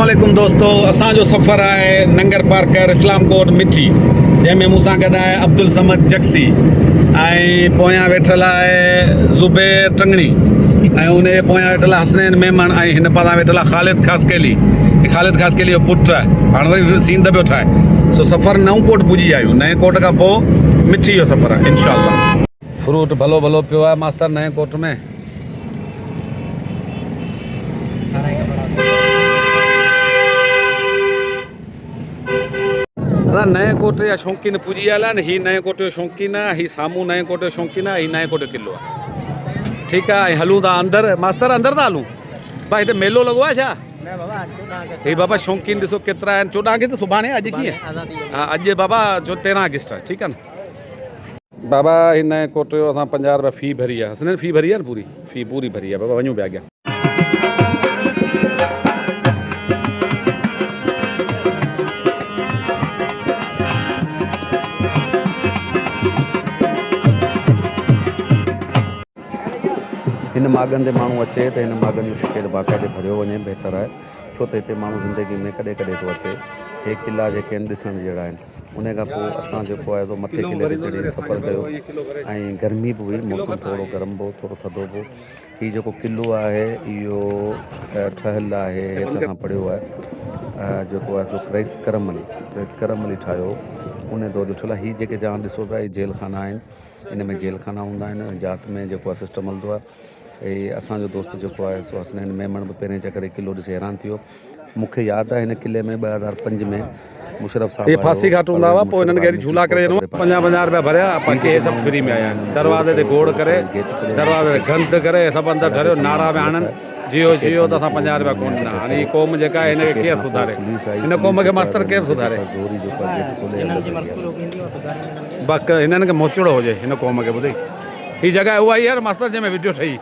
अस्सलामुअलैकुम दोस्तों, असांजो सफ़र आहे नंगर पार्कर इस्लामकोट मिठी, जंहिंमें मूंसां गॾु आहे अब्दुल समद जक्सी ऐं पोयां वेठल आहे ज़ुबैर टंगणी ऐं उन जे पोयां वेठल आहे हसनैन मेमन ऐं हिन पारां वेठल आहे ख़ालिद ख़ासकेली जो पुटु आहे। हाणे वरी सीन त पियो ठाहे। सो सफ़र नओं कोट पुॼी विया आहियूं। नएं कोट खां पोइ मिठी जो सफ़र आहे इंशाअल्लाह। फ्रूट भलो भलो पियो आहे मास्तर नएं कोट में। नए कोटे जा शौक़ीन पुॼी विया आहिनि। हीअ नए कोटे जो शौक़ीन आहे, हीअ साम्हूं नए कोटे जो शौक़ीन आहे, हीअ नए कोटे जो किलो आहे। ठीकु आहे, ऐं हलूं था अंदरि। मास्तर अंदरि था हलूं भाई, हिते मेलो लॻो आहे छा? ही बाबा शौक़ीन ॾिसो केतिरा आहिनि। 14 अगस्त सुभाणे, अॼु कीअं? हा, अॼु बाबा 13 अगस्त आहे। ठीकु आहे न बाबा। हिन नए कोटे जो असां 50 रुपया फ़ी भरी आहे। हसनैन फ़ी भरी आहे न? पूरी फ़ी पूरी भरी आहे बाबा। वञूं पिया अॻियां। हिन मागनि ते माण्हू अचे त हिन मागनि जो टिकेट बाक़ाइदे भरियो वञे बहितर आहे, छो त हिते माण्हू ज़िंदगी में कॾहिं कॾहिं थो अचे। हे किला जेके आहिनि ॾिसण जहिड़ा आहिनि। उन खां पोइ असां जेको आहे मथे किले ते चढ़ी सफ़र कयो ऐं गर्मी बि हुई, मौसम थोरो गरम हो, थोरो थधो हो। हीउ जेको किलो आहे इहो ठहियलु आहे, हेठि असां पढ़ियो आहे जेको आहे सो क्रेस करम अली ठाहियो उन दौर जो ठहियलु आहे। हीअ जेके जाम ॾिसो पिया हीअ जेल खाना आहिनि। इन में जेल खाना हूंदा आहिनि। जात में जेको आहे सिस्टम हलंदो आहे। ऐं असांजो दोस्त जेको आहे सो हसनैन मेमन बि पहिरें चक्कर किलो ॾिसी हैरान थियो। मूंखे यादि आहे हिन किले में 2005 में मुशरफ साहब फांसी घाट हूंदा हुआ, पोइ हिननि खे झूला करे 50 रुपया भरिया, बाक़ी हे सभु फ्री में आया आहिनि। दरवाज़े ते गोड़ करे, दरवाज़े ते गंद करे सभु अंदरि धरियो, नारा में आणनि जियो जियो, त असां 50 रुपया कोन ॾिना। हाणे हीअ क़ौम जेका आहे हिनखे केरु सुधारे? हिन क़ौम खे मास्तर केरु सुधारे? बक हिननि खे मोचड़ो हुजे हिन क़ौम खे। ॿुधई हीअ जॻह उहा ई आहे मास्तर जंहिंमें वीडियो ठही।